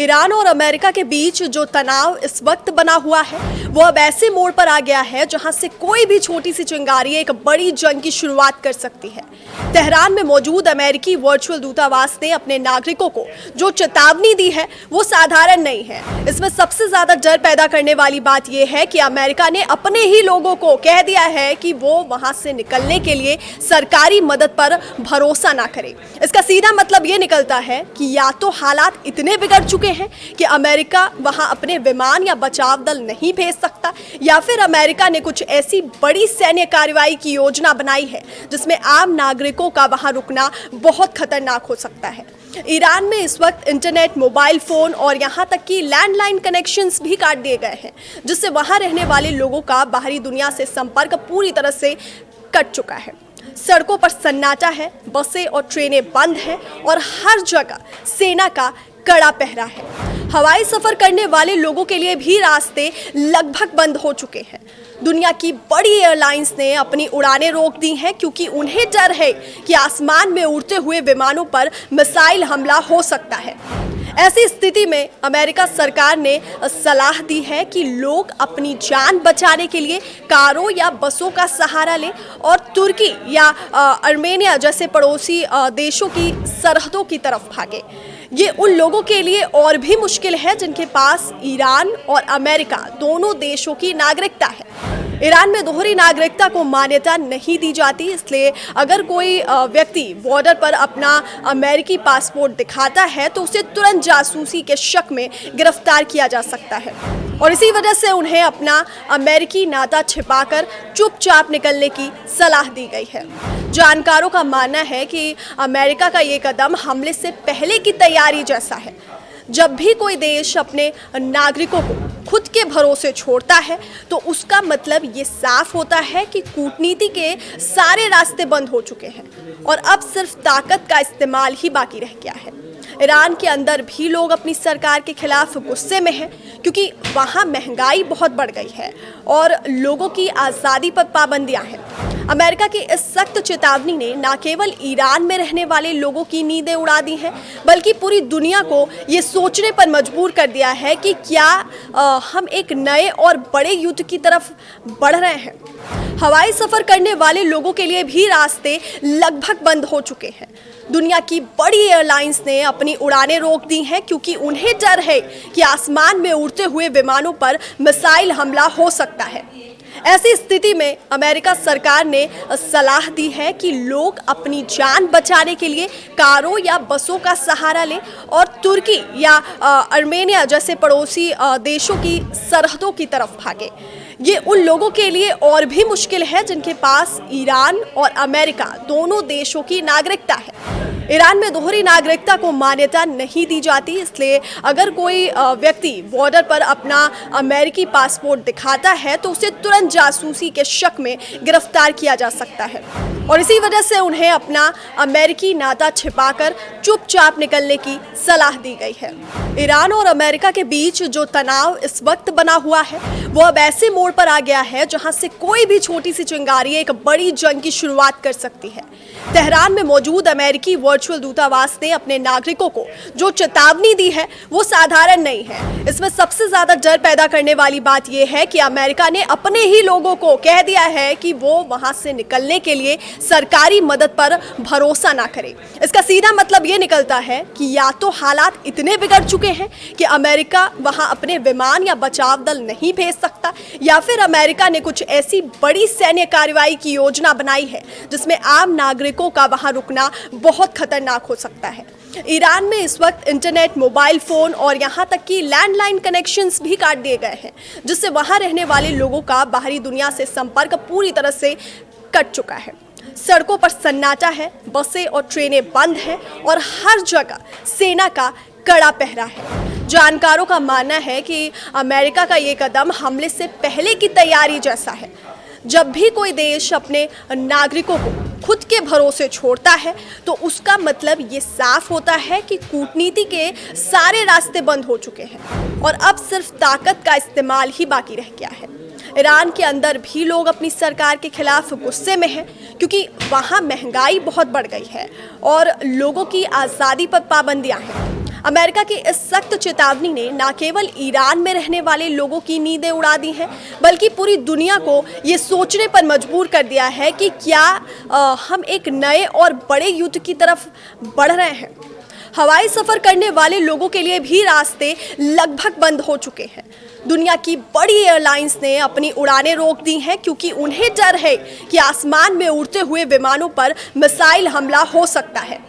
Iran और America के बीच जो तनाव इस वक्त बना हुआ है वो अब ऐसे मोड़ पर आ गया है जहां से कोई भी छोटी सी चिंगारी एक बड़ी जंग की शुरुआत कर सकती है। तेहरान में मौजूद अमेरिकी वर्चुअल दूतावास ने अपने नागरिकों को जो चेतावनी दी है वो साधारण नहीं है। इसमें सबसे ज्यादा डर पैदा करने वाली बात यह है कि अमेरिका ने अपने ही लोगों को कह दिया है कि वो वहां से निकलने के लिए सरकारी मदद पर भरोसा ना करें। इसका सीधा मतलब ये निकलता है कि या तो हालात इतने बिगड़ चुके हैं कि अमेरिका वहां अपने विमान या बचाव दल नहीं भेज सकता, या फिर अमेरिका ने कुछ ऐसी बड़ी सैन्य कार्रवाई की योजना बनाई है जिसमें आम नागरिकों का वहां रुकना बहुत खतरनाक हो सकता है। ईरान में इस वक्त इंटरनेट, मोबाइल फोन और यहाँ तक कि लैंडलाइन कनेक्शंस भी काट दिए गए हैं, जिससे वहां रहने वाले लोगों का बाहरी दुनिया से संपर्क पूरी तरह से कट चुका है। सड़कों पर सन्नाटा है, बसें और ट्रेनें बंद हैं और हर जगह सेना का कड़ा पहरा है। हवाई सफर करने वाले लोगों के लिए भी रास्ते लगभग बंद हो चुके हैं। दुनिया की बड़ी एयरलाइंस ने अपनी उड़ानें रोक दी हैं क्योंकि उन्हें डर है कि आसमान में उड़ते हुए विमानों पर मिसाइल हमला हो सकता है। ऐसी स्थिति में अमेरिका सरकार ने सलाह दी है कि लोग अपनी जान बचाने के लिए कारों या बसों का सहारा लें और तुर्की या आर्मेनिया जैसे पड़ोसी देशों की सरहदों की तरफ भागें। ये उन लोगों के लिए और भी मुश्किल है जिनके पास ईरान और अमेरिका दोनों देशों की नागरिकता है। ईरान में दोहरी नागरिकता को मान्यता नहीं दी जाती, इसलिए अगर कोई व्यक्ति बॉर्डर पर अपना अमेरिकी पासपोर्ट दिखाता है तो उसे तुरंत जासूसी के शक में गिरफ्तार किया जा सकता है और इसी वजह से उन्हें अपना अमेरिकी नाता छिपाकर चुपचाप निकलने की सलाह दी गई है। जानकारों का मानना है कि अमेरिका का ये कदम हमले से पहले की तैयारी जैसा है। जब भी कोई देश अपने नागरिकों को खुद के भरोसे छोड़ता है तो उसका मतलब ये साफ होता है कि कूटनीति के सारे रास्ते बंद हो चुके हैं और अब सिर्फ ताकत का इस्तेमाल ही बाकी रह गया है। ईरान के अंदर भी लोग अपनी सरकार के खिलाफ गुस्से में हैं क्योंकि वहाँ महंगाई बहुत बढ़ गई है और लोगों की आज़ादी पर पाबंदियां हैं। अमेरिका की इस सख्त चेतावनी ने न केवल ईरान में रहने वाले लोगों की नींदें उड़ा दी हैं, बल्कि पूरी दुनिया को ये सोचने पर मजबूर कर दिया है कि क्या हम एक नए और बड़े युद्ध की तरफ बढ़ रहे हैं। हवाई सफर करने वाले लोगों के लिए भी रास्ते लगभग बंद हो चुके हैं। दुनिया की बड़ी एयरलाइंस ने अपनी उड़ानें रोक दी हैं क्योंकि उन्हें डर है कि आसमान में उड़ते हुए विमानों पर मिसाइल हमला हो सकता है। ऐसी स्थिति में अमेरिका सरकार ने सलाह दी है कि लोग अपनी जान बचाने के लिए कारों या बसों का सहारा लें और तुर्की या आर्मेनिया जैसे पड़ोसी देशों की सरहदों की तरफ भागें। ये उन लोगों के लिए और भी मुश्किल है जिनके पास ईरान और अमेरिका दोनों देशों की नागरिकता है। ईरान में दोहरी नागरिकता को मान्यता नहीं दी जाती, इसलिए अगर कोई व्यक्ति बॉर्डर पर अपना अमेरिकी पासपोर्ट दिखाता है तो उसे तुरंत जासूसी के शक में गिरफ्तार किया जा सकता है और इसी वजह से उन्हें अपना अमेरिकी नाता छिपाकर चुपचाप निकलने की सलाह दी गई है। ईरान और अमेरिका के बीच जो तनाव इस वक्त बना हुआ है वो अब ऐसे मोड़ पर आ गया है जहां से कोई भी छोटी सी चिंगारी एक बड़ी जंग की शुरुआत कर सकती है। तेहरान में मौजूद अमेरिकी वर्चुअल दूतावास ने अपने नागरिकों को जो चेतावनी दी है वो साधारण नहीं है। इसमें सबसे ज्यादा डर पैदा करने वाली बात यह है कि अमेरिका ने अपने ही लोगों को कह दिया है कि वो वहां से निकलने के लिए सरकारी मदद पर भरोसा ना करें। इसका सीधा मतलब ये निकलता है कि या तो हालात इतने बिगड़ चुके हैं कि अमेरिका वहां अपने विमान या बचाव दल नहीं भेज सकता, या फिर अमेरिका ने कुछ ऐसी बड़ी सैन्य कार्रवाई की योजना बनाई है जिसमें आम नागरिकों का वहां रुकना बहुत खतरनाक हो सकता है। ईरान में इस वक्त इंटरनेट, मोबाइल फोन और यहाँ तक कि लैंडलाइन कनेक्शंस भी काट दिए गए हैं, जिससे वहां रहने वाले लोगों का बाहरी दुनिया से संपर्क पूरी तरह से कट चुका है। सड़कों पर सन्नाटा है, बसें और ट्रेनें बंद हैं और हर जगह सेना का कड़ा पहरा है। जानकारों का मानना है कि अमेरिका का ये कदम हमले से पहले की तैयारी जैसा है। जब भी कोई देश अपने नागरिकों को खुद के भरोसे छोड़ता है तो उसका मतलब ये साफ होता है कि कूटनीति के सारे रास्ते बंद हो चुके हैं और अब सिर्फ ताकत का इस्तेमाल ही बाकी रह गया है। ईरान के अंदर भी लोग अपनी सरकार के खिलाफ गुस्से में हैं क्योंकि वहाँ महंगाई बहुत बढ़ गई है और लोगों की आज़ादी पर पाबंदियां हैं। अमेरिका की इस सख्त चेतावनी ने न केवल ईरान में रहने वाले लोगों की नींदें उड़ा दी हैं, बल्कि पूरी दुनिया को ये सोचने पर मजबूर कर दिया है कि क्या हम एक नए और बड़े युद्ध की तरफ बढ़ रहे हैं। हवाई सफर करने वाले लोगों के लिए भी रास्ते लगभग बंद हो चुके हैं। दुनिया की बड़ी एयरलाइंस ने अपनी उड़ानें रोक दी हैं क्योंकि उन्हें डर है कि आसमान में उड़ते हुए विमानों पर मिसाइल हमला हो सकता है।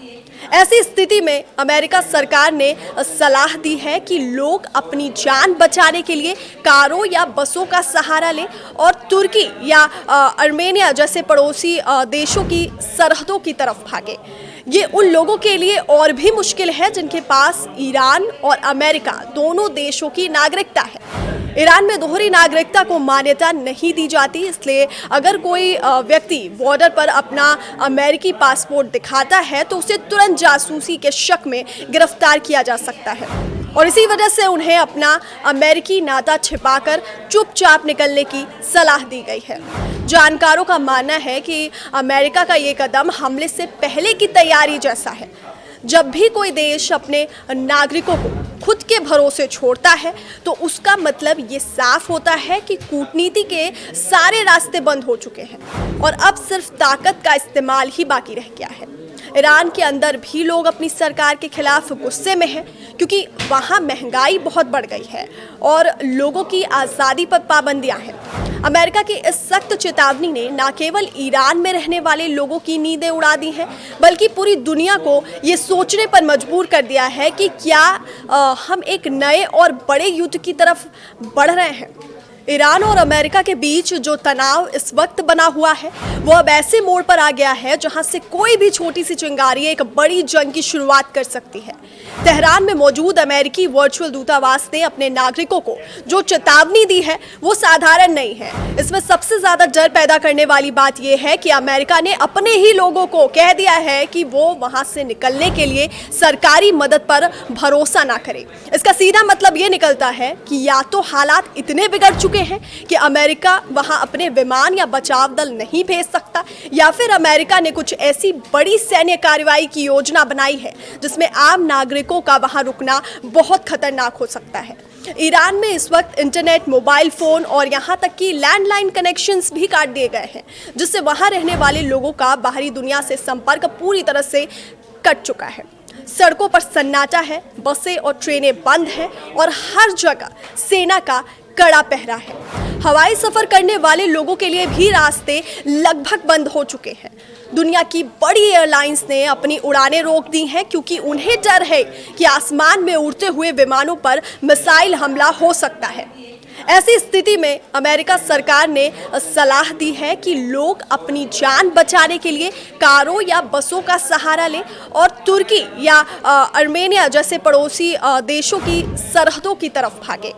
ऐसी स्थिति में अमेरिका सरकार ने सलाह दी है कि लोग अपनी जान बचाने के लिए कारों या बसों का सहारा लें और तुर्की या आर्मेनिया जैसे पड़ोसी देशों की सरहदों की तरफ भागें। ये उन लोगों के लिए और भी मुश्किल है जिनके पास ईरान और अमेरिका दोनों देशों की नागरिकता है। ईरान में दोहरी नागरिकता को मान्यता नहीं दी जाती, इसलिए अगर कोई व्यक्ति बॉर्डर पर अपना अमेरिकी पासपोर्ट दिखाता है तो उसे तुरंत जासूसी के शक में गिरफ्तार किया जा सकता है और इसी वजह से उन्हें अपना अमेरिकी नाता छिपाकर चुपचाप निकलने की सलाह दी गई है। जानकारों का मानना है कि अमेरिका का ये कदम हमले से पहले की तैयारी जैसा है। जब भी कोई देश अपने नागरिकों को खुद के भरोसे छोड़ता है तो उसका मतलब ये साफ होता है कि कूटनीति के सारे रास्ते बंद हो चुके हैं और अब सिर्फ ताकत का इस्तेमाल ही बाकी रह गया है। ईरान के अंदर भी लोग अपनी सरकार के खिलाफ गुस्से में हैं क्योंकि वहाँ महंगाई बहुत बढ़ गई है और लोगों की आज़ादी पर पाबंदियाँ हैं। अमेरिका की इस सख्त चेतावनी ने न केवल ईरान में रहने वाले लोगों की नींदें उड़ा दी हैं, बल्कि पूरी दुनिया को ये सोचने पर मजबूर कर दिया है कि क्या हम एक नए और बड़े युद्ध की तरफ बढ़ रहे हैं। ईरान और अमेरिका के बीच जो तनाव इस वक्त बना हुआ है वो अब ऐसे मोड़ पर आ गया है जहां से कोई भी छोटी सी चिंगारी एक बड़ी जंग की शुरुआत कर सकती है। तेहरान में मौजूद अमेरिकी वर्चुअल दूतावास ने अपने नागरिकों को जो चेतावनी दी है वो साधारण नहीं है। इसमें सबसे ज्यादा डर पैदा करने वाली बात यह है कि अमेरिका ने अपने ही लोगों को कह दिया है कि वो वहां से निकलने के लिए सरकारी मदद पर भरोसा ना करें। इसका सीधा मतलब ये निकलता है कि या तो हालात इतने बिगड़ चुके हैं कि अमेरिका वहां अपने विमान या बचाव दल नहीं भेज सकता, या फिर अमेरिका ने कुछ ऐसी बड़ी सैन्य कार्रवाई की योजना बनाई है जिसमें आम नागरिकों का वहां रुकना बहुत खतरनाक हो सकता है। ईरान में इस वक्त इंटरनेट, मोबाइल फोन और यहाँ तक कि लैंडलाइन कनेक्शंस भी काट दिए गए हैं, जिससे वहां रहने वाले लोगों का बाहरी दुनिया से संपर्क पूरी तरह से कट चुका है। सड़कों पर सन्नाटा है, बसें और ट्रेनें बंद हैं और हर जगह सेना का कड़ा पहरा है। हवाई सफर करने वाले लोगों के लिए भी रास्ते लगभग बंद हो चुके हैं। दुनिया की बड़ी एयरलाइंस ने अपनी उड़ानें रोक दी हैं क्योंकि उन्हें डर है कि आसमान में उड़ते हुए विमानों पर मिसाइल हमला हो सकता है। ऐसी स्थिति में अमेरिका सरकार ने सलाह दी है कि लोग अपनी जान बचाने के लिए कारों या बसों का सहारा लें और तुर्की या आर्मेनिया जैसे पड़ोसी देशों की सरहदों की तरफ भागें।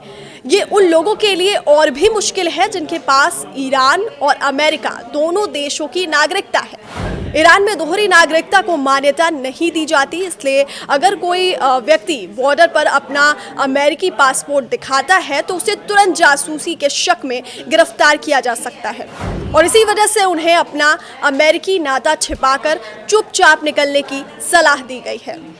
ये उन लोगों के लिए और भी मुश्किल है जिनके पास ईरान और अमेरिका दोनों देशों की नागरिकता है। ईरान में दोहरी नागरिकता को मान्यता नहीं दी जाती, इसलिए अगर कोई व्यक्ति बॉर्डर पर अपना अमेरिकी पासपोर्ट दिखाता है तो उसे तुरंत जासूसी के शक में गिरफ्तार किया जा सकता है और इसी वजह से उन्हें अपना अमेरिकी नाता छिपाकर चुपचाप निकलने की सलाह दी गई है।